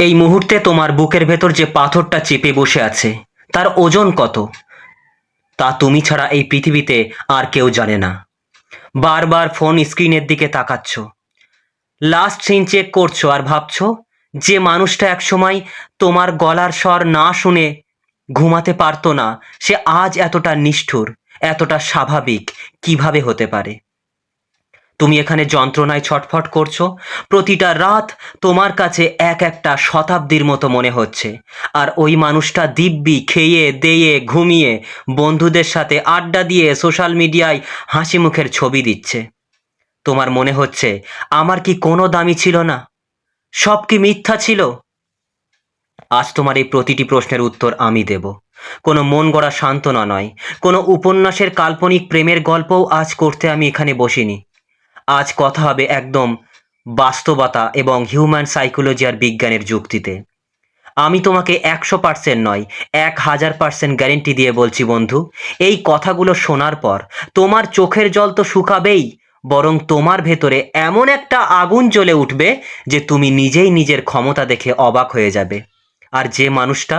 এই মুহূর্তে তোমার বুকের ভেতর যে পাথরটা চেপে বসে আছে তার ওজন কত তা তুমি ছাড়া এই পৃথিবীতে আর কেউ জানে না। বারবার ফোন স্ক্রিনের দিকে তাকাচ্ছ, লাস্ট সিন চেক করছো আর ভাবছো যে মানুষটা একসময় তোমার গলার স্বর না শুনে ঘুমাতে পারতো না, সে আজ এতটা নিষ্ঠুর, এতটা স্বাভাবিক কিভাবে হতে পারে। তুমি এখানে যন্ত্রণায় ছটফট করছো, প্রতিটা রাত তোমার কাছে এক একটা শতাব্দীর মতো মনে হচ্ছে। আর ওই মানুষটা দিব্যি খেয়ে দেয়ে ঘুমিয়ে বন্ধুদের সাথে আড্ডা দিয়ে সোশ্যাল মিডিয়ায় হাসি মুখের ছবি দিচ্ছে। তোমার মনে হচ্ছে আমার কি কোনো দামই ছিল না, সব কি মিথ্যা ছিল? আজ তোমার এই প্রতিটি প্রশ্নের উত্তর আমি দেব। কোনো মন গড়া সান্ত্বনা নয়, কোনো উপন্যাসের কাল্পনিক প্রেমের গল্পও আজ করতে আমি এখানে বসিনি। আজ কথা হবে একদম বাস্তবতা এবং হিউম্যান সাইকোলজি আর বিজ্ঞানের যুক্তিতে। আমি তোমাকে 100% নয়, 1000% গ্যারেন্টি দিয়ে বলছি বন্ধু, এই কথাগুলো শোনার পর তোমার চোখের জল তো শুকাবেই, বরং তোমার ভেতরে এমন একটা আগুন জ্বলে উঠবে যে তুমি নিজেই নিজের ক্ষমতা দেখে অবাক হয়ে যাবে। আর যে মানুষটা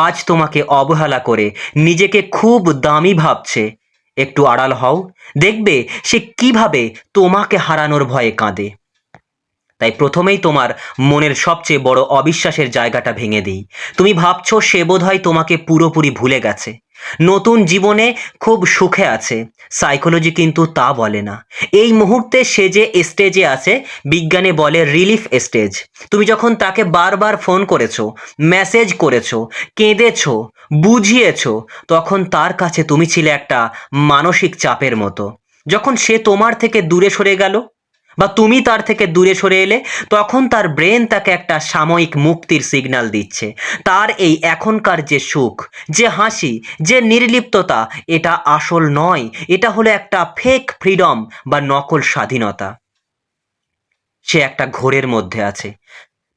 আজ তোমাকে অবহেলা করে নিজেকে খুব দামি ভাবছে, একটু আড়াল হও, দেখবে সে কিভাবে তোমাকে হারানোর ভয়ে কাঁদে। তাই প্রথমেই তোমার মনের সবচেয়ে বড় অবিশ্বাসের জায়গাটা ভেঙে দিই। তুমি ভাবছো সে বোধহয় তোমাকে পুরোপুরি ভুলে গেছে, নতুন জীবনে খুব সুখে আছে। সাইকোলজি কিন্তু তা বলে না। এই মুহূর্তে সে যে স্টেজে আছে, বিজ্ঞানে বলে রিলিফ স্টেজ। তুমি যখন তাকে বারবার ফোন করেছো, মেসেজ করেছো, কেঁদেছো, বুঝিয়েছো, তখন তার কাছে তুমি ছিলে একটা মানসিক চাপের মতো। যখন সে তোমার থেকে দূরে সরে গেল বা তুমি তার থেকে দূরে সরে এলে, তখন তার ব্রেন তাকে একটা সাময়িক মুক্তির সিগন্যাল দিচ্ছে। তার এই এখনকার যে সুখ, যে হাসি, যে নির্লিপ্ততা, এটা আসল নয়, এটা হলো একটা ফেক ফ্রিডম বা নকল স্বাধীনতা। সে একটা ঘোরের মধ্যে আছে।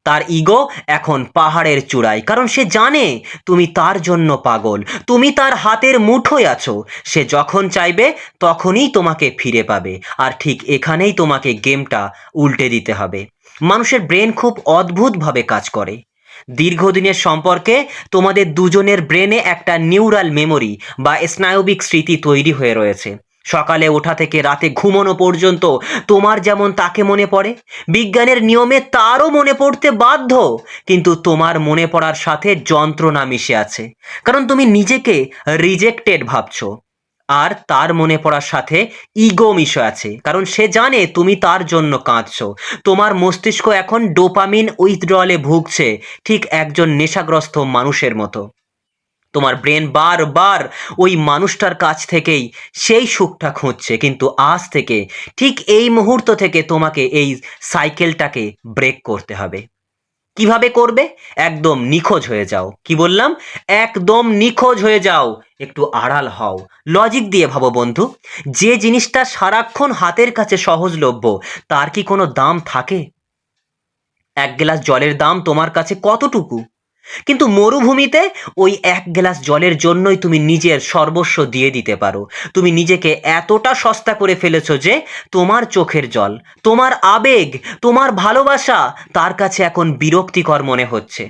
তার ইগো এখন পাহাড়ের চূড়ায়, কারণ সে জানে তুমি তার জন্য পাগল, তুমি তার হাতের মুঠোয় আছো। সে যখন চাইবে তখনই তোমাকে ফিরে পাবে। আর ঠিক এখানেই তোমাকে গেমটা উল্টে দিতে হবে। মানুষের ব্রেন খুব অদ্ভুতভাবে কাজ করে। দীর্ঘদিনের সম্পর্কে তোমাদের দুজনের ব্রেনে একটা নিউরাল মেমোরি বা স্নায়বিক স্মৃতি তৈরি হয়ে রয়েছে। সকালে ওঠা থেকে রাতে ঘুমানো পর্যন্ত তোমার যেমন তাকে মনে পড়ে, বিজ্ঞানের নিয়মে তারও মনে পড়তে বাধ্য। কিন্তু তোমার মনে পড়ার সাথে যন্ত্রণা মিশে আছে, কারণ তুমি নিজেকে রিজেক্টেড ভাবছো। আর তার মনে পড়ার সাথে ইগো মিশে আছে, কারণ সে জানে তুমি তার জন্য কাঁদছো। তোমার মস্তিষ্ক এখন ডোপামিন উইথড্রলে ভুগছে, ঠিক একজন নেশাগ্রস্ত মানুষের মতো। তোমার ব্রেন বারবার ওই মানুষটার কাছ থেকেই সেই সুখটা খুঁজছে। কিন্তু আজ থেকে, ঠিক এই মুহূর্ত থেকে তোমাকে এই সাইকেলটাকে ব্রেক করতে হবে। কিভাবে করবে? একদম নিখোঁজ হয়ে যাও। কি বললাম? একদম নিখোঁজ হয়ে যাও। একটু আড়াল হও, লজিক দিয়ে ভাবো বন্ধু। যে জিনিসটা সারাক্ষণ হাতের কাছে সহজলভ্য, তার কি কোনো দাম থাকে? এক গ্লাস জলের দাম তোমার কাছে কতটুকু? কিন্তু মরুভূমিতে ওই এক গ্লাস জলের জন্যই তুমি নিজের সর্বস্ব দিয়ে দিতে পারো। তুমি নিজেকে এতটা সস্তা করে ফেলেছো যে তোমার চোখের জল, তোমার আবেগ, তোমার ভালোবাসা তার কাছে এখন বিরক্তিকর মনে হচ্ছে।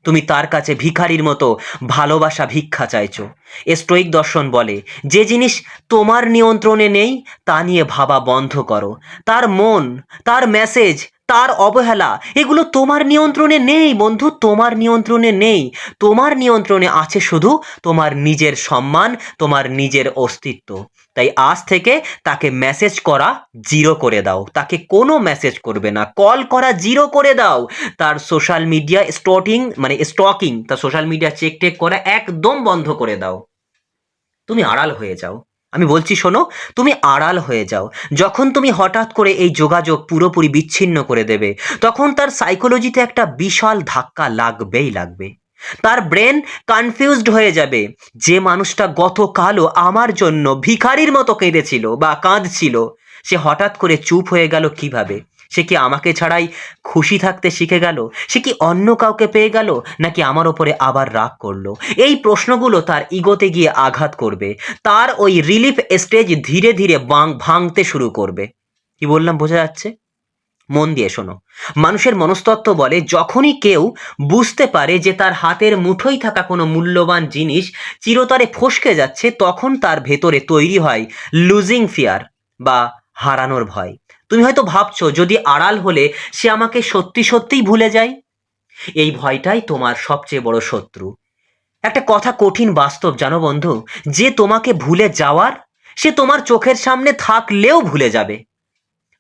তুমি তার কাছে ভিখারির মতো ভালোবাসা ভিক্ষা চাইছো। স্টোইক দর্শন বলে, যে জিনিস তোমার নিয়ন্ত্রণে নেই তা নিয়ে ভাবা বন্ধ করো। তার মন, তার মেসেজ, তার অবহেলা, এগুলো তোমার নিয়ন্ত্রণে নেই বন্ধু, তোমার নিয়ন্ত্রণে নেই। তোমার নিয়ন্ত্রণে আছে শুধু তোমার নিজের সম্মান, তোমার নিজের অস্তিত্ব। তাই আজ থেকে তাকে মেসেজ করা জিরো করে দাও। তাকে কোনো মেসেজ করবে না, কল করা জিরো করে দাও। তার সোশ্যাল মিডিয়া স্টকিং, তার সোশ্যাল মিডিয়া চেক টেক করা একদম বন্ধ করে দাও। তুমি আড়াল হয়ে যাও। আমি বলছি শোনো, তুমি আড়াল হয়ে যাও। যখন তুমি হঠাৎ করে এই যোগাযোগ পুরোপুরি বিচ্ছিন্ন করে দেবে, তখন তার সাইকোলজিতে একটা বিশাল ধাক্কা লাগবেই লাগবে। তার ব্রেন কনফিউজড হয়ে যাবে। যে মানুষটা গতকালও আমার জন্য ভিখারির মতো কেঁদেছিল বা কাঁদছিল, সে হঠাৎ করে চুপ হয়ে গেল কিভাবে? সে কি আমাকে ছাড়াই খুশি থাকতে শিখে গেল? সে কি অন্য কাউকে পেয়ে গেল, নাকি আমার ওপরে আবার রাগ করলো? এই প্রশ্নগুলো তার ইগোতে গিয়ে আঘাত করবে। তার ওই রিলিফ স্টেজ ধীরে ধীরে ভাঙতে শুরু করবে। কি বললাম বোঝা যাচ্ছে? মন দিয়ে শোনো, মানুষের মনস্তত্ত্ব বলে যখনই কেউ বুঝতে পারে যে তার হাতের মুঠোয় থাকা কোনো মূল্যবান জিনিস চিরতরে ফসকে যাচ্ছে, তখন তার ভেতরে তৈরি হয় লুজিং ফিয়ার বা হারানোর ভয়। তুমি হয়তো ভাবছো যদি আড়াল হলে সে আমাকে সত্যি সত্যিই ভুলে যায়। এই ভয়টাই তোমার সবচেয়ে বড় শত্রু। একটা কথা কঠিন বাস্তব জানো বন্ধু, যে তোমাকে ভুলে যাওয়ার সে তোমার চোখের সামনে থাকলেও ভুলে যাবে।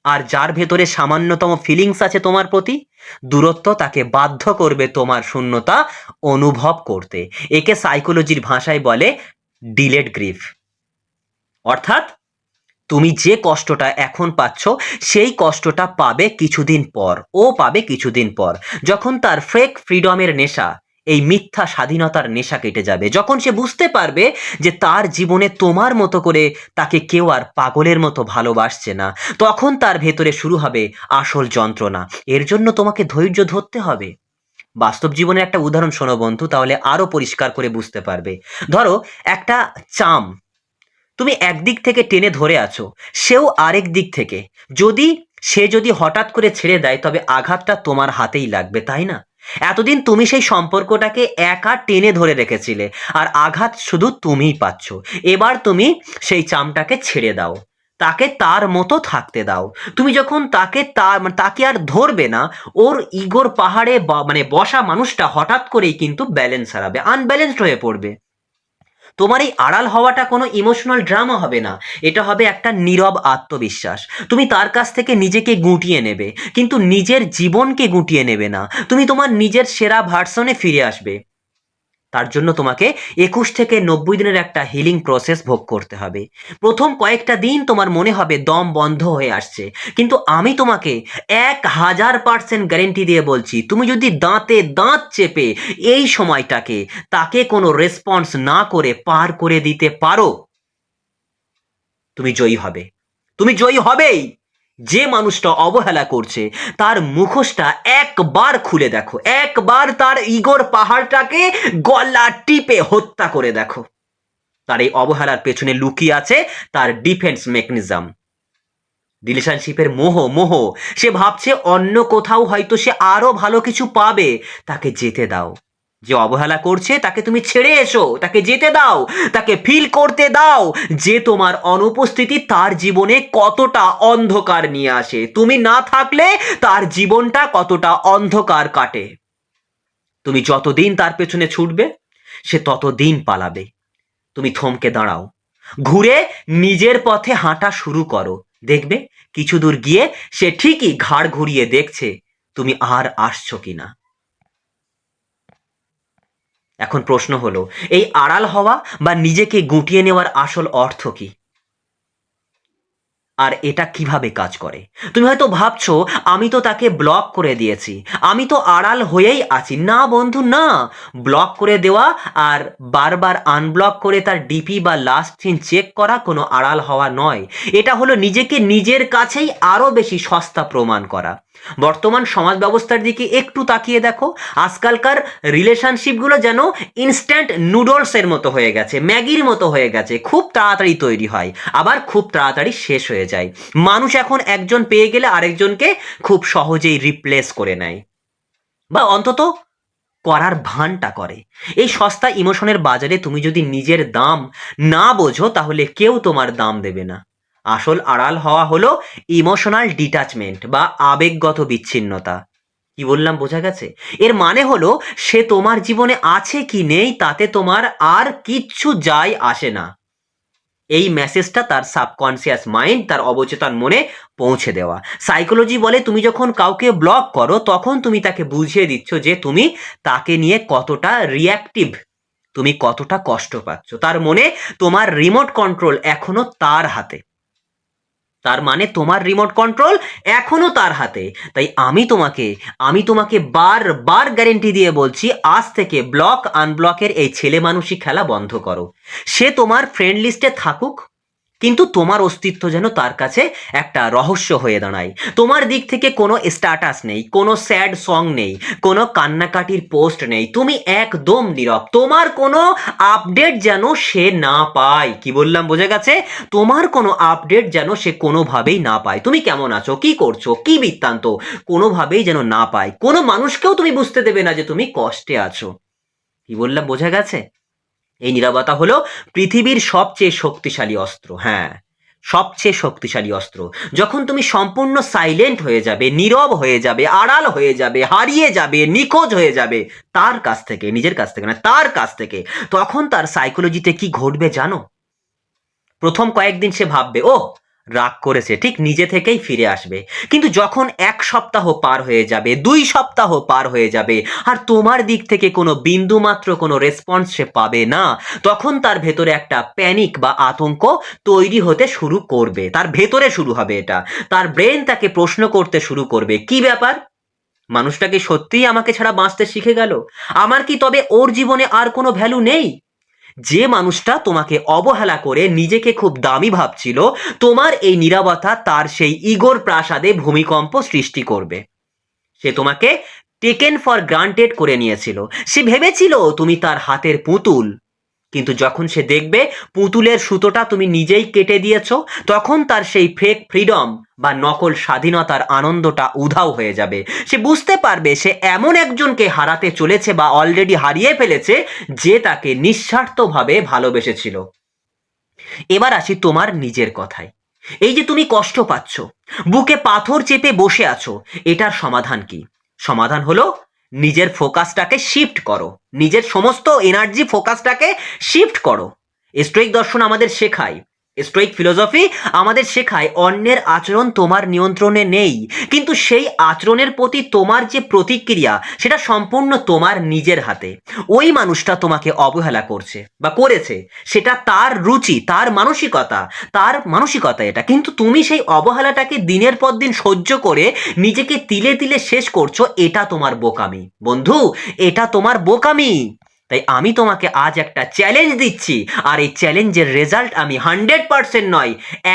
আর যার ভেতরে সামান্যতম ফিলিংস আছে তোমার প্রতি, দূরত্ব তাকে বাধ্য করবে তোমার শূন্যতা অনুভব করতে। একে সাইকোলজির ভাষায় বলে ডিলেড গ্রিফ। অর্থাৎ তুমি যে কষ্টটা এখন পাচ্ছ সেই কষ্টটা পাবে কিছুদিন পর, ও পাবে কিছুদিন পর, যখন তার ফেক ফ্রিডমের নেশা, এই মিথ্যা স্বাধীনতার নেশা কেটে যাবে, যখন সে বুঝতে পারবে যে তার জীবনে তোমার মতো করে তাকে কেউ আর পাগলের মতো ভালোবাসছে না, তখন তার ভেতরে শুরু হবে আসল যন্ত্রণা। এর জন্য তোমাকে ধৈর্য ধরতে হবে। বাস্তব জীবনের একটা উদাহরণ শোনো বন্ধু, তাহলে আরো পরিষ্কার করে বুঝতে পারবে। ধরো একটা চাম তুমি একদিক থেকে টেনে ধরে আছো, সেও আরেক দিক থেকে। সে যদি হঠাৎ করে ছেড়ে দেয় তবে আঘাতটা তোমার হাতেই লাগবে, তাই না? এতদিন তুমি সেই সম্পর্কটাকে একা টেনে ধরে রেখেছিলে, আর আঘাত শুধু তুমিই পাচ্ছ। এবার তুমি সেই চামটাকে ছেড়ে দাও, তাকে তার মতো থাকতে দাও। তুমি যখন তাকে আর ধরবে না, ওর ইগোর পাহাড়ে বসা মানুষটা হঠাৎ করেই কিন্তু ব্যালেন্স হারাবে, আনব্যালেন্সড হয়ে পড়বে। তোমার এই আড়াল হওয়াটা কোনো ইমোশনাল ড্রামা হবে না, এটা হবে একটা নীরব আত্মবিশ্বাস। তুমি তার কাছ থেকে নিজেকে গুটিয়ে নেবে, কিন্তু নিজের জীবনকে গুটিয়ে নেবে না। তুমি তোমার নিজের সেরা ভার্সনে ফিরে আসবে। তার জন্য তোমাকে 21 থেকে 90 দিনের একটা হিলিং প্রসেস ভোগ করতে হবে। প্রথম কয়েকটা দিন তোমার মনে হবে দম বন্ধ হয়ে আসছে, কিন্তু আমি তোমাকে 1000% গ্যারেন্টি দিয়ে বলছি, তুমি যদি দাঁতে দাঁত চেপে এই সময়টাকে তাকে কোনো রেসপন্স না করে পার করে দিতে পারো, তুমি জয়ী হবে। তুমি জয়ী হবেই। যে মানুষটা অবহেলা করছে তার মুখোশটা একবার খুলে দেখো, একবার তার ইগোর পাহাড়টাকে গলা টিপে হত্যা করে দেখো। তার এই অবহেলার পেছনে লুকিয়ে আছে তার ডিফেন্স মেকানিজম, রিলেশনশিপের মোহ। সে ভাবছে অন্য কোথাও হয়তো সে আরো ভালো কিছু পাবে। তাকে যেতে দাও। যে অবহেলা করছে তাকে তুমি ছেড়ে এসো, তাকে যেতে দাও, তাকে ফিল করতে দাও যে তোমার অনুপস্থিতি তার জীবনে কতটা অন্ধকার নিয়ে আসে। তুমি না থাকলে তার জীবনটা কতটা অন্ধকার কাটে। তুমি যতদিন তার পেছনে ছুটবে সে ততদিন পালাবে। তুমি থমকে দাঁড়াও, ঘুরে নিজের পথে হাঁটা শুরু করো। দেখবে কিছু দূর গিয়ে সে ঠিকই ঘাড় ঘুরিয়ে দেখছে তুমি আর আসছো কিনা। এখন প্রশ্ন হলো, এই আড়াল হওয়া বা নিজেকে গুটিয়ে নেওয়ার আসল অর্থ কি, আর এটা কিভাবে কাজ করে? তুমি হয়তো ভাবছো আমি তো তাকে ব্লক করে দিয়েছি, আমি তো আড়াল হয়েই আছি। না বন্ধু, না। ব্লক করে দেওয়া আর বারবার আনব্লক করে তার ডিপি বা লাস্ট সিন চেক করা কোনো আড়াল হওয়া নয়। এটা হলো নিজেকে নিজের কাছেই আরো বেশি সস্তা প্রমাণ করা। বর্তমান সমাজ ব্যবস্থার দিকে একটু তাকিয়ে দেখো। আজকালকার রিলেশনশিপগুলো যেন ইনস্ট্যান্ট নুডলসের মতো হয়ে গেছে, ম্যাগির মতো হয়ে গেছে। খুব তাড়াতাড়ি তৈরি হয়, আবার খুব তাড়াতাড়ি শেষ হয়ে যায়। মানুষ এখন একজন পেয়ে গেলে আরেকজনকে খুব সহজেই রিপ্লেস করে নেয়, বা অন্তত করার ভানটা করে। এই সস্তা ইমোশনের বাজারে তুমি যদি নিজের দাম না বোঝো তাহলে কেউ তোমার দাম দেবে না। আসল আড়াল হওয়া হলো ইমোশনাল ডিটাচমেন্ট বা আবেগগত বিচ্ছিন্নতা। কি বললাম বোঝা গেছে? এর মানে হলো সে তোমার জীবনে আছে কি নেই তাতে তোমার আর কিচ্ছু যায় আসে না। এই মেসেজটা তার সাবকনসিয়াস মাইন্ড, তার অবচেতন মনে পৌঁছে দেওয়া। সাইকোলজি বলে তুমি যখন কাউকে ব্লক করো তখন তুমি তাকে বুঝিয়ে দিচ্ছ যে তুমি তাকে নিয়ে কতটা রিয়াক্টিভ, তুমি কতটা কষ্ট পাচ্ছ। তার মনে তোমার রিমোট কন্ট্রোল এখনো তার হাতে। তার মানে তোমার রিমোট কন্ট্রোল এখনো তার হাতে। তাই আমি তোমাকে বারবার গ্যারেন্টি দিয়ে বলছি, আজ থেকে ব্লক আনব্লকের এই ছেলে মানুষই খেলা বন্ধ করো। সে তোমার ফ্রেন্ড লিস্টে থাকুক, কিন্তু তোমার অস্তিত্ব যেন তার কাছে একটা রহস্য হয়ে দাঁড়ায়। তোমার দিক থেকে কোনো স্ট্যাটাস নেই, কোনো স্যাড সং নেই, কোনো কান্নাকাটির পোস্ট নেই, তুমি একদম নীরব। তোমার কোনো আপডেট যেন সে না পায়। কি বললাম, বোঝা গেছে? তোমার কোনো আপডেট যেন সে কোনোভাবেই না পায়। তুমি কেমন আছো, কি করছো, কি বৃত্তান্ত, কোনোভাবেই যেন না পায়। কোনো মানুষকেও তুমি বুঝতে দেবে না যে তুমি কষ্টে আছো। কি বললাম, বোঝা গেছে? এই নীরবতা হলো পৃথিবীর সবচেয়ে শক্তিশালী অস্ত্র। হ্যাঁ, সবচেয়ে শক্তিশালী অস্ত্র। যখন তুমি সম্পূর্ণ সাইলেন্ট হয়ে যাবে, নীরব হয়ে যাবে, আড়াল হয়ে যাবে, হারিয়ে যাবে, নিখোঁজ হয়ে যাবে তার কাছ থেকে, নিজের কাছ থেকে না, তার কাছ থেকে, তখন তার সাইকোলজিতে কি ঘটবে জানো? প্রথম কয়েকদিন সে ভাববে ও রাগ করেছে, ঠিক নিজে থেকেই ফিরে আসবে। কিন্তু যখন 1 সপ্তাহ পার হয়ে যাবে, 2 সপ্তাহ পার হয়ে যাবে, আর তোমার দিক থেকে কোনো বিন্দু মাত্র কোনো রেসপন্স সে পাবে না, তখন তার ভেতরে একটা প্যানিক বা আতঙ্ক তৈরি হতে শুরু করবে। তার ভেতরে শুরু হবে এটা। তার ব্রেন তাকে প্রশ্ন করতে শুরু করবে, কি ব্যাপার, মানুষটা কি সত্যিই আমাকে ছাড়া বাঁচতে শিখে গেল? আমার কি তবে ওর জীবনে আর কোনো ভ্যালু নেই? যে মানুষটা তোমাকে অবহেলা করে নিজেকে খুব দামি ভাবছিল, তোমার এই নীরবতা তার সেই ইগোর প্রাসাদে ভূমিকম্প সৃষ্টি করবে। সে তোমাকে টেকেন ফর গ্রান্টেড করে নিয়েছিল। সে ভেবেছিল তুমি তার হাতের পুতুল। কিন্তু যখন সে দেখবে পুতুলের সুতোটা তুমি নিজেই কেটে দিয়েছো, তখন তার সেই ফেক ফ্রিডম বা নকল স্বাধীনতার আনন্দটা উধাও হয়ে যাবে। সে বুঝতে পারবে সে এমন একজনকে হারাতে চলেছে বা অলরেডি হারিয়ে ফেলেছে, যে তাকে নিঃস্বার্থভাবে ভালোবেসেছিল। এবার আসি তোমার নিজের কথায়। এই যে তুমি কষ্ট পাচ্ছ, বুকে পাথর চেপে বসে আছো, এটার সমাধান কি? সমাধান হলো নিজের ফোকাসটাকে শিফট করো। নিজের সমস্ত এনার্জি ফোকাসটাকে শিফট করো। স্টোইক দর্শন আমাদের শেখায়, স্টোইক ফিলোসফি আমাদের শেখায়, অন্যের আচরণ তোমার নিয়ন্ত্রণে নেই, কিন্তু সেই আচরণের প্রতি তোমার যে প্রতিক্রিয়া সেটা সম্পূর্ণ তোমার নিজের হাতে। ওই মানুষটা তোমাকে অবহেলা করছে বা করেছে, সেটা তার রুচি, তার মানসিকতা এটা। কিন্তু তুমি সেই অবহেলাটাকে দিনের পর দিন সহ্য করে নিজেকে তিলে তিলে শেষ করছো। এটা তোমার বোকামি বন্ধু, এটা তোমার বোকামি। তাই আমি তোমাকে আজ একটা চ্যালেঞ্জ দিচ্ছি, আর এই চ্যালেঞ্জের রেজাল্ট আমি 100% নয়,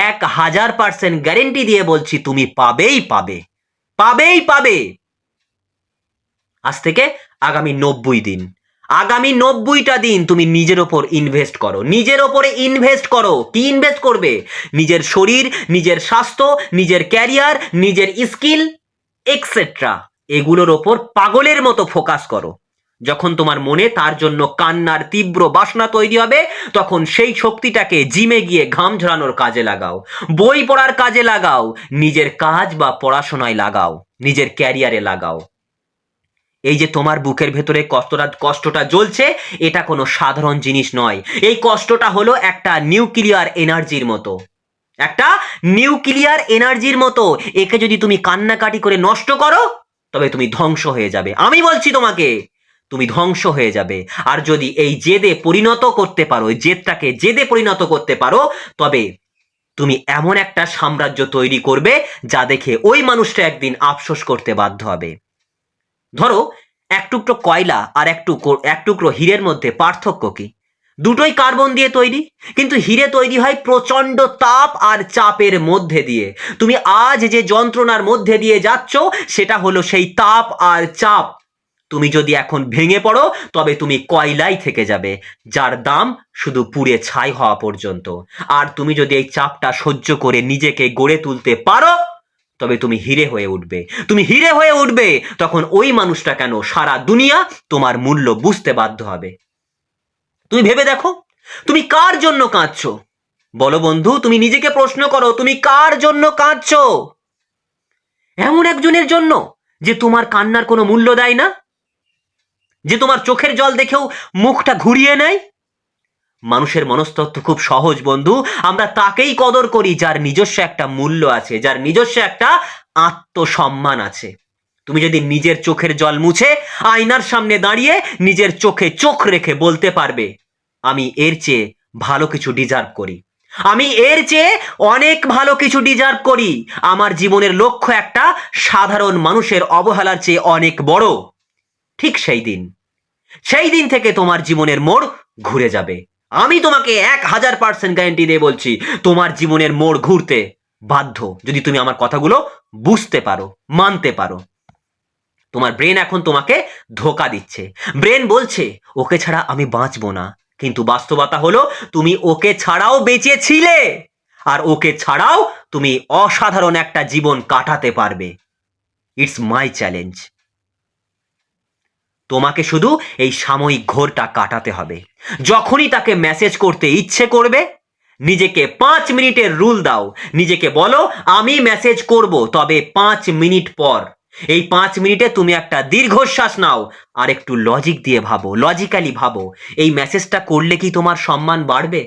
1000% গ্যারেন্টি দিয়ে বলছি, তুমি পাবেই পাবে, পাবেই পাবে। আজ থেকে আগামী 90 দিন, আগামী 90টা দিন তুমি নিজের ওপর ইনভেস্ট করো। নিজের ওপরে ইনভেস্ট করো। কি ইনভেস্ট করবে? নিজের শরীর, নিজের স্বাস্থ্য, নিজের ক্যারিয়ার, নিজের স্কিল এক্সেট্রা, এগুলোর ওপর পাগলের মতো ফোকাস করো। যখন তোমার মনে তার জন্য কান্নার তীব্র বাসনা তৈরি হবে, তখন সেই শক্তিটাকে জিমে গিয়ে ঘাম ঝরানোর কাজে লাগাও, বই পড়ার কাজে লাগাও, নিজের কাজ বা পড়াশোনায় লাগাও, নিজের ক্যারিয়ারে লাগাও। এই যে তোমার বুকের ভেতরে কষ্টটা জ্বলছে, এটা কোনো সাধারণ জিনিস নয়। এই কষ্টটা হলো একটা নিউক্লিয়ার এনার্জির মতো, একটা নিউক্লিয়ার এনার্জির মতো। একে যদি তুমি কান্নাকাটি করে নষ্ট করো, তবে তুমি ধ্বংস হয়ে যাবে। আমি বলছি তোমাকে, তুমি ধ্বংস হয়ে যাবে। আর যদি এই জেদে পরিণত করতে পারো, জেদটাকে জেদে পরিণত করতে পারো, তবে তুমি এমন একটা সাম্রাজ্য তৈরি করবে যা দেখে ওই মানুষটা একদিন আফসোস করতে বাধ্য হবে। ধরো, এক টুকরো কয়লা আর এক টুকরো হীরের মধ্যে পার্থক্য কি? দুটোই কার্বন দিয়ে তৈরি, কিন্তু হীরে তৈরি হয় প্রচন্ড তাপ আর চাপের মধ্যে দিয়ে। তুমি আজ যে যন্ত্রণার মধ্যে দিয়ে যাচ্ছ, সেটা হলো সেই তাপ আর চাপ। তুমি যদি এখন ভেঙে পড়ো, তবে তুমি কয়লাই থেকে যাবে, যার দাম শুধু পুড়ে ছাই হওয়া পর্যন্ত। আর তুমি যদি এই চাপটা সহ্য করে নিজেকে গড়ে তুলতে পারো, তবে তুমি হিরে হয়ে উঠবে। তুমি হিরে হয়ে উঠবে, তখন ওই মানুষটা কেন, সারা দুনিয়া তোমার মূল্য বুঝতে বাধ্য হবে। তুমি ভেবে দেখো, তুমি কার জন্য কাঁদছো? বলো বন্ধু, তুমি নিজেকে প্রশ্ন করো, তুমি কার জন্য কাঁদছো? এমন একজনের জন্য যে তোমার কান্নার কোনো মূল্য দেয় না, যে তোমার চোখের জল দেখেও মুখটা ঘুরিয়ে নেয়। মানুষের মনস্তত্ত্ব খুব সহজ বন্ধু। আমরা তাকেই কদর করি যার নিজস্ব একটা মূল্য আছে, যার নিজস্ব একটা আত্মসম্মান আছে। তুমি যদি নিজের চোখের জল মুছে আয়নার সামনে দাঁড়িয়ে নিজের চোখে চোখ রেখে বলতে পারবে, আমি এর চেয়ে ভালো কিছু ডিজার্ভ করি, আমি এর চেয়ে অনেক ভালো কিছু ডিজার্ভ করি, আমার জীবনের লক্ষ্য একটা সাধারণ মানুষের অবহেলার চেয়ে অনেক বড়, ঠিক সেই দিন থেকে তোমার জীবনের মোড় ঘুরে যাবে। আমি তোমাকে 1000% গ্যারান্টি দিয়ে বলছি তোমার জীবনের মোড় ঘুরতে বাধ্য, যদি তুমি আমার কথাগুলো বুঝতে পারো, মানতে পারো। তোমার ব্রেন এখন তোমাকে ধোকা দিচ্ছে। ব্রেন বলছে ওকে ছাড়া আমি বাঁচবো না, কিন্তু বাস্তবতা হলো তুমি ওকে ছাড়াও বেঁচে ছিলে, আর ওকে ছাড়াও তুমি অসাধারণ একটা জীবন কাটাতে পারবে। It's my challenge. তোমাকে শুধু এই সাময়িক ঘোরটা কাটাতে হবে। যখনই তাকে মেসেজ করতে ইচ্ছে করবে, নিজেকে 5 মিনিটের রুল দাও। নিজেকে বলো আমি মেসেজ করব, তবে 5 মিনিট পর। এই 5 মিনিটে তুমি একটা দীর্ঘশ্বাস নাও আর একটু লজিক দিয়ে ভাবো, লজিক্যালি ভাবো, এই মেসেজটা করলে কি তোমার সম্মান বাড়বে,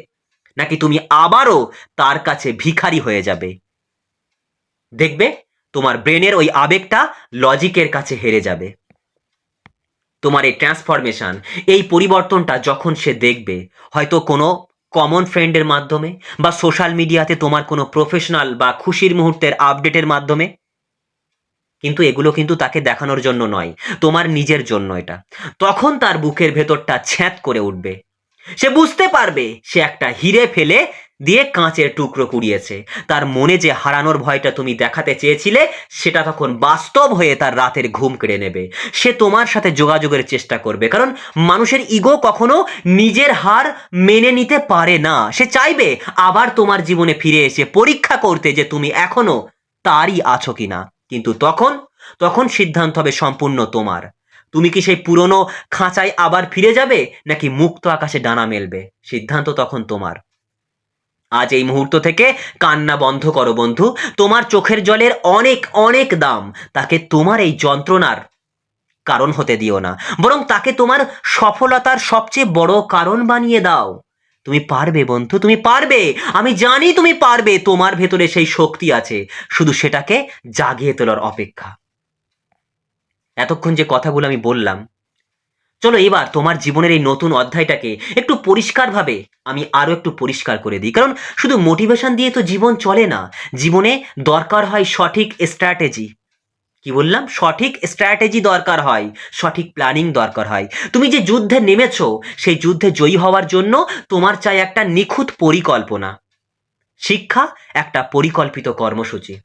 নাকি তুমি আবারও তার কাছে ভিখারি হয়ে যাবে? দেখবে তোমার ব্রেনের ওই আবেগটা লজিকের কাছে হেরে যাবে। তোমার এই ট্রান্সফরমেশন, এই পরিবর্তনটা যখন সে দেখবে, হয়তো কোনো কমন ফ্রেন্ডের মাধ্যমে বা সোশ্যাল মিডিয়াতে তোমার কোনো প্রফেশনাল বা খুশির মুহূর্তের আপডেটের মাধ্যমে, কিন্তু এগুলো কিন্তু তাকে দেখানোর জন্য নয়, তোমার নিজের জন্য এটা। তখন তার বুকের ভেতরটা ছ্যাঁত করে উঠবে। সে বুঝতে পারবে সে একটা হিরে ফেলে দিয়ে কাঁচের টুকরো কুড়িয়েছে। তার মনে যে হারানোর ভয়টা তুমি দেখাতে চেয়েছিলে, সেটা তখন বাস্তব হয়ে তার রাতের ঘুম কেড়ে নেবে। সে তোমার সাথে যোগাযোগের চেষ্টা করবে, কারণ মানুষের ইগো কখনো নিজের হার মেনে নিতে পারে না। সে চাইবে আবার তোমার জীবনে ফিরে এসে পরীক্ষা করতে যে তুমি এখনো তারই আছো কিনা। কিন্তু তখন তখন সিদ্ধান্ত হবে সম্পূর্ণ তোমার। তুমি কি সেই পুরনো খাঁচায় আবার ফিরে যাবে, নাকি মুক্ত আকাশে ডানা মেলবে? সিদ্ধান্ত তখন তোমার। আজ এই মুহূর্ত থেকে কান্না বন্ধ করো বন্ধু। তোমার চোখের জলের অনেক অনেক দাম। তাকে তোমার এই যন্ত্রণার কারণ হতে দিও না, বরং তাকে তোমার সফলতার সবচেয়ে বড় কারণ বানিয়ে দাও। তুমি পারবে বন্ধু, তুমি পারবে। আমি জানি তুমি পারবে। তোমার ভেতরে সেই শক্তি আছে, শুধু সেটাকে জাগিয়ে তোলার অপেক্ষা। এতক্ষণ যে কথাগুলো আমি বললাম, চলো এবার তোমার জীবনের এই নতুন অধ্যায়টাকে একটু পরিষ্কারভাবে আমি আরো একটু পরিষ্কার করে দিই। কারণ শুধু মোটিভেশন দিয়ে তো জীবন চলে না। জীবনে দরকার হয় সঠিক স্ট্র্যাটেজি। কি বললাম? সঠিক স্ট্র্যাটেজি দরকার হয়, সঠিক প্ল্যানিং দরকার হয়। তুমি যে যুদ্ধে নেমেছো, সেই যুদ্ধে জয়ী হওয়ার জন্য তোমার চাই একটা নিখুঁত পরিকল্পনা। শিক্ষা একটা পরিকল্পিত কর্মসূচি।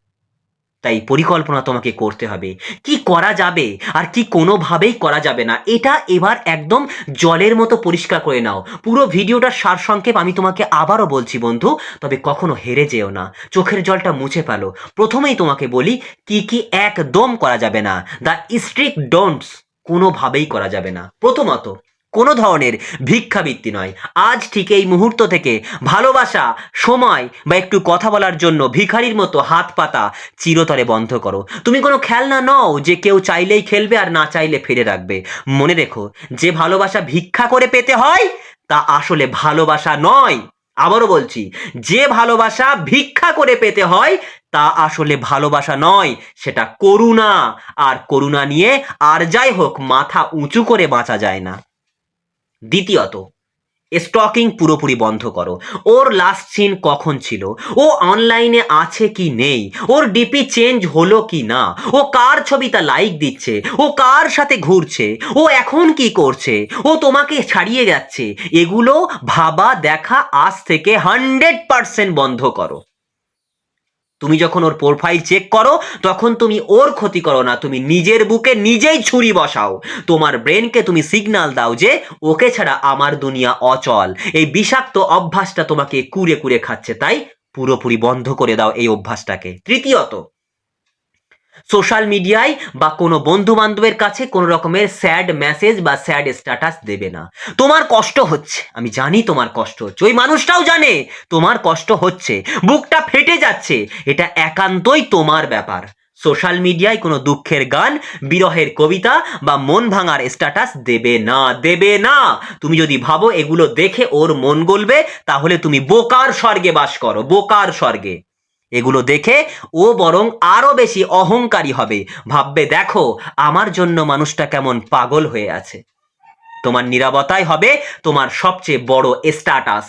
তাই পরিকল্পনা তোমাকে করতে হবে। কি করা যাবে আর কি কোনোভাবেই করা যাবে না, এটা এবার একদম জলের মতো পরিষ্কার করে নাও। পুরো ভিডিওটার সারসংক্ষেপ আমি তোমাকে আবারও বলছি বন্ধু, তবে কখনো হেরে যেও না। চোখের জলটা মুছে ফেলো। প্রথমেই তোমাকে বলি কি কি একদম করা যাবে না। দ্য স্ট্রিক্ট ডোন্টস কোনোভাবেই করা যাবে না। প্রথমত, কোনো ধরনের ভিক্ষাবৃত্তি নয়। আজ ঠিক এই মুহূর্ত থেকে ভালোবাসা, সময় বা একটু কথা বলার জন্য ভিখারির মতো হাত পাতা চিরতরে বন্ধ করো। তুমি কোনো খেলনা নও যে কেউ চাইলেই খেলবে আর না চাইলে ফেলে রাখবে। মনে রেখো, যে ভালোবাসা ভিক্ষা করে পেতে হয় তা আসলে ভালোবাসা নয়। আবারও বলছি, যে ভালোবাসা ভিক্ষা করে পেতে হয় তা আসলে ভালোবাসা নয়, সেটা করুণা। আর করুণা নিয়ে আর যাই হোক মাথা উঁচু করে বাঁচা যায় না। দ্বিতীয়ত, স্টকিং পুরোপুরি বন্ধ করো। ওর লাস্ট সিন কখন ছিল, ও অনলাইনে আছে কি নেই, ওর ডিপি চেঞ্জ হলো কি না, ও কার ছবি তা লাইক দিচ্ছে, ও কার সাথে ঘুরছে, ও এখন কি করছে, ও তোমাকে ছাড়িয়ে যাচ্ছে, এগুলো ভাবা দেখা আজ থেকে 100% বন্ধ করো। তুমি যখন ওর প্রোফাইল চেক করো, তখন তুমি ওর ক্ষতি করো না, তুমি নিজের বুকে নিজেই ছুরি বসাও। তোমার ব্রেনকে তুমি সিগন্যাল দাও যে ওকে ছাড়া আমার দুনিয়া অচল। এই বিষাক্ত অভ্যাসটা তোমাকে কুরে কুরে খাচ্ছে, তাই পুরোপুরি বন্ধ করে দাও এই অভ্যাসটাকে। তৃতীয়ত, সোশ্যাল মিডিয়ায় বা কোনো বন্ধু বান্ধবের কাছে কোনো রকমের স্যাড মেসেজ বা স্যাড স্ট্যাটাস দেবে না। তোমার কষ্ট হচ্ছে, আমি জানি তোমার কষ্ট হচ্ছে, ওই মানুষটাও জানে তোমার কষ্ট হচ্ছে, বুকটা ফেটে যাচ্ছে, এটা একান্তই তোমার ব্যাপার। সোশ্যাল মিডিয়ায় কোনো দুঃখের গান, বিরহের কবিতা বা মন ভাঙার স্ট্যাটাস দেবে না, দেবে না। তুমি যদি ভাবো এগুলো দেখে ওর মন গলবে, তাহলে তুমি বোকার স্বর্গে বাস করো, বোকার স্বর্গে। এগুলো দেখে ও বরং আরো বেশি অহংকারী হবে, ভাববে দেখো আমার জন্য মানুষটা কেমন পাগল হয়ে আছে। তোমার নীরবতাই হবে তোমার সবচেয়ে বড় স্ট্যাটাস।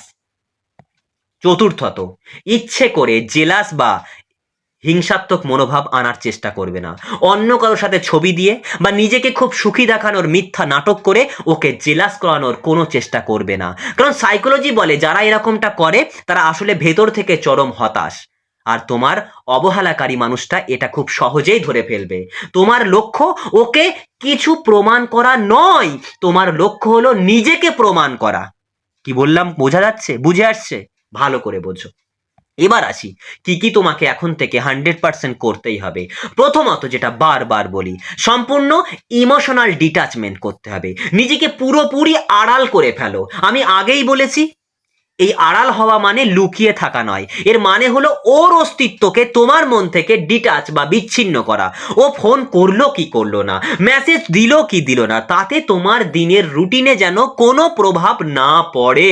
চতুর্থত, ইচ্ছে করে জেলাস বা হিংসাত্মক মনোভাব আনার চেষ্টা করবে না। অন্য কারোর সাথে ছবি দিয়ে বা নিজেকে খুব সুখী দেখানোর মিথ্যা নাটক করে ওকে জেলাস করানোর কোনো চেষ্টা করবে না। কারণ সাইকোলজি বলে যারা এরকমটা করে তারা আসলে ভেতর থেকে চরম হতাশ। আর তোমার অবহেলাকারী মানুষটা এটা খুব সহজেই ধরে ফেলবে। তোমার লক্ষ্য ওকে কিছু প্রমাণ করা নয়, তোমার লক্ষ্য হলো নিজেকে প্রমাণ করা। কি বললাম বোঝা যাচ্ছে? বুঝে আসছে? ভালো করে বোঝো। এবার আসি কি কি তোমাকে এখন থেকে 100% করতেই হবে। প্রথমত যেটা বারবার বলি, সম্পূর্ণ ইমোশনাল ডিটাচমেন্ট করতে হবে। নিজেকে পুরোপুরি আড়াল করে ফেলো। আমি আগেই বলেছি এই আড়াল হওয়া মানে লুকিয়ে থাকা নয়, এর মানে হলো ওর অস্তিত্বকে তোমার মন থেকে ডিটাচ বা বিচ্ছিন্ন করা। ও ফোন করলো কি করলো না, মেসেজ দিল কি দিল না, তাতে তোমার দিনের রুটিনে যেন কোনো প্রভাব না পড়ে।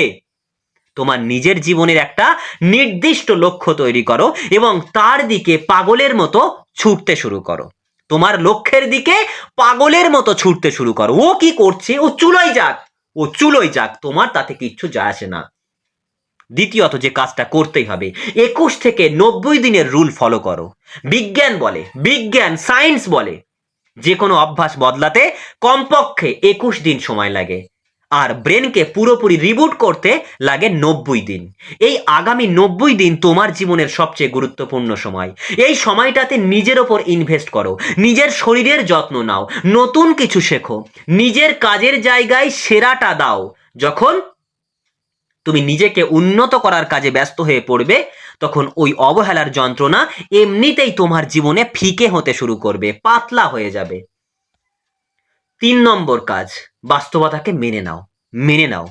তোমার নিজের জীবনের একটা নির্দিষ্ট লক্ষ্য তৈরি করো এবং তার দিকে পাগলের মতো ছুটতে শুরু করো। তোমার লক্ষ্যের দিকে পাগলের মতো ছুটতে শুরু করো। ও কি করছে, ও চুলোই যাক, ও চুলোই যাক, তোমার তাতে কিচ্ছু যায় আসে না। দ্বিতীয়ত যে কাজটা করতেই হবে, 21 থেকে 90 দিনের রুল ফলো করো। বিজ্ঞান বলে, বিজ্ঞান সায়েন্স বলে যে কোনো অভ্যাস বদলাতে কমপক্ষে 21 দিন সময় লাগে, আর ব্রেনকে পুরোপুরি রিবুট করতে লাগে 90 দিন। এই আগামী 90 দিন তোমার জীবনের সবচেয়ে গুরুত্বপূর্ণ সময়। এই সময়টাতে নিজের ওপর ইনভেস্ট করো, নিজের শরীরের যত্ন নাও, নতুন কিছু শেখো, নিজের কাজের জায়গায় সেরাটা দাও। যখন তুমি নিজেকে উন্নত করার কাজে ব্যস্ত হয়ে পড়বে তখন ওই অবহেলার যন্ত্রণা এমনিতেই তোমার জীবনে ফিকে হতে শুরু করবে, পাতলা হয়ে যাবে। 3 নম্বর কাজ, বাস্তবতাকে মেনে নাও। মেনে নাও।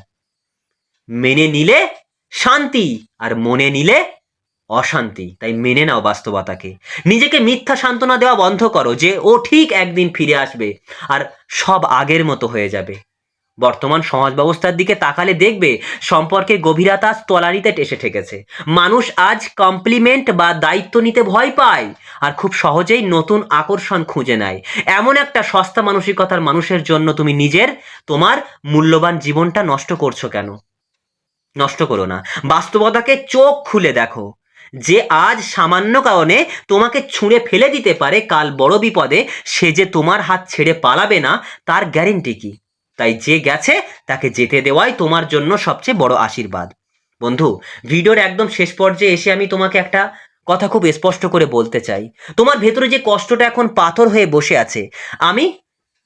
মেনে নিলে শান্তি, আর মনে নিলে অশান্তি। তাই মেনে নাও বাস্তবতাকে। নিজেকে মিথ্যা সান্ত্বনা দেওয়া বন্ধ করো যে ও ঠিক একদিন ফিরে আসবে আর সব আগের মতো হয়ে যাবে। বর্তমান সমাজ ব্যবস্থার দিকে তাকালে দেখবে সম্পর্কের গভীরতা তলানিতে এসে ঠেকেছে। মানুষ আজ কমপ্লিমেন্ট বা দায়িত্ব নিতে ভয় পায় আর খুব সহজেই নতুন আকর্ষণ খুঁজে নেয়। এমন একটা সস্তা মানসিকতার মানুষের জন্য তুমি তোমার মূল্যবান জীবনটা নষ্ট করছো কেন? নষ্ট করো না। বাস্তবতাকে চোখ খুলে দেখো যে আজ সামান্য কারণে তোমাকে ছুঁড়ে ফেলে দিতে পারে, কাল বড় বিপদে সে যে তোমার হাত ছেড়ে পালাবে না তার গ্যারেন্টি কি? তাই যে গেছে তাকে যেতে দেওয়াই তোমার জন্য সবচেয়ে বড় আশীর্বাদ। বন্ধু, ভিডিওর একদম শেষ পর্যায়ে এসে আমি তোমাকে একটা কথা খুব স্পষ্ট করে বলতে চাই। তোমার ভেতরে যে কষ্টটা এখন পাথর হয়ে বসে আছে, আমি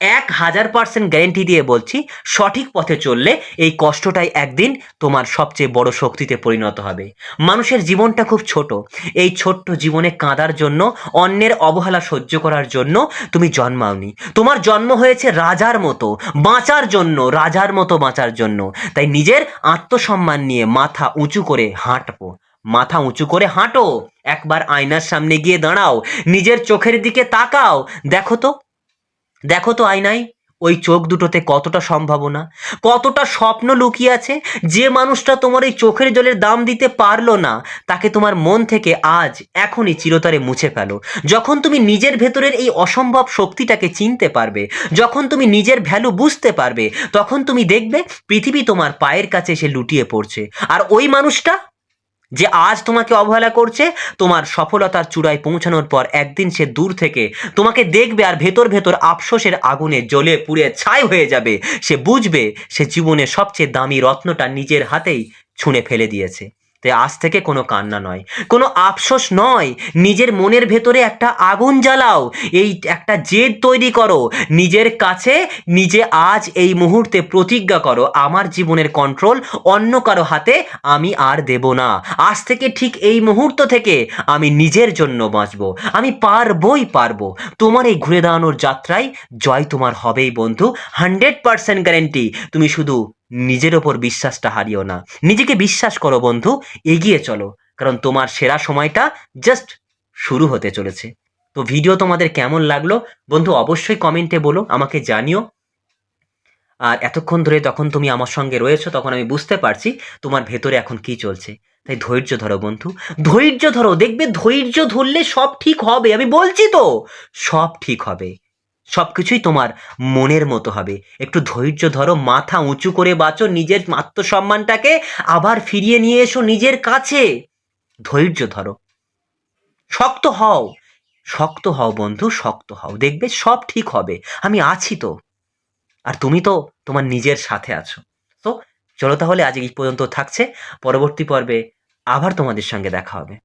1000% গ্যারেন্টি দিয়ে বলছি সঠিক পথে চললে এই কষ্টটাই একদিন তোমার সবচেয়ে বড় শক্তিতে পরিণত হবে। মানুষের জীবনটা খুব ছোট। এই ছোট্ট জীবনে কাঁদার জন্য, অন্যের অবহেলা সহ্য করার জন্য তুমি জন্মাওনি। তোমার জন্ম হয়েছে রাজার মতো বাঁচার জন্য, রাজার মতো বাঁচার জন্য। তাই নিজের আত্মসম্মান নিয়ে মাথা উঁচু করে হাঁটবো। মাথা উঁচু করে হাঁটো। একবার আয়নার সামনে গিয়ে দাঁড়াও, নিজের চোখের দিকে তাকাও। দেখো তো, দেখো তো আয়নায় ওই চোখ দুটোতে কতটা সম্ভাবনা, কতটা স্বপ্ন লুকিয়ে আছে। যে মানুষটা তোমার এই চোখের জলের দাম দিতে পারলো না তাকে তোমার মন থেকে আজ এখনই চিরতরে মুছে ফেলো। যখন তুমি নিজের ভেতরের এই অসম্ভব শক্তিটাকে চিনতে পারবে, যখন তুমি নিজের ভ্যালু বুঝতে পারবে, তখন তুমি দেখবে পৃথিবী তোমার পায়ের কাছে এসে লুটিয়ে পড়ছে। আর ওই মানুষটা যে আজ তোমাকে অবহেলা করছে, তোমার সফলতার চূড়ায় পৌঁছানোর পর একদিন সে দূর থেকে তোমাকে দেখবে আর ভেতর ভেতর আফসোসের আগুনে জ্বলে পুড়ে ছাই হয়ে যাবে। সে বুঝবে সে জীবনের সবচেয়ে দামি রত্নটা নিজের হাতেই ছুঁড়ে ফেলে দিয়েছে। তাই আজ থেকে কোনো কান্না নয়, কোনো আফসোস নয়, নিজের মনের ভেতরে একটা আগুন জ্বালাও, এই একটা জেদ তৈরি করো নিজের কাছে। নিজে আজ এই মুহূর্তে প্রতিজ্ঞা করো, আমার জীবনের কন্ট্রোল অন্য কারো হাতে আমি আর দেব না। আজ থেকে ঠিক এই মুহূর্ত থেকে আমি নিজের জন্য বাঁচবো। আমি পারবোই পারবো। তোমার এই ঘুরে দাঁড়ানোর যাত্রায় জয় তোমার হবেই বন্ধু, 100% গ্যারেন্টি। তুমি শুধু নিজের ওপর বিশ্বাসটা হারিও না, নিজেকে বিশ্বাস করো বন্ধু, এগিয়ে চলো। কারণ তোমার সেরা সময়টা জাস্ট শুরু হতে চলেছে। তো ভিডিও তোমাদের কেমন লাগলো বন্ধু অবশ্যই কমেন্টে বলো, আমাকে জানিও। আর এতক্ষণ ধরে তখন তুমি আমার সঙ্গে রয়েছো, তখন আমি বুঝতে পারছি তোমার ভেতরে এখন কি চলছে। তাই ধৈর্য ধরো বন্ধু, ধৈর্য ধরো। দেখবে ধৈর্য ধরলে সব ঠিক হবে, আমি বলছি তো সব ঠিক হবে। সবকিছুই তোমার মনের মতো হবে। একটু ধৈর্য ধরো, মাথা উঁচু করে বাঁচো, নিজের আত্মসম্মানটাকে আবার ফিরিয়ে নিয়ে এসো নিজের কাছে। ধৈর্য ধরো। শক্ত হও, শক্ত হও বন্ধু, শক্ত হও, দেখবে সব ঠিক হবে, আমি আছি তো। আর তুমি তো তোমার নিজের সাথে আছো। তো চলো তাহলে আজ এই পর্যন্ত থাকছে, পরবর্তী পর্বে আবার তোমাদের সঙ্গে দেখা হবে।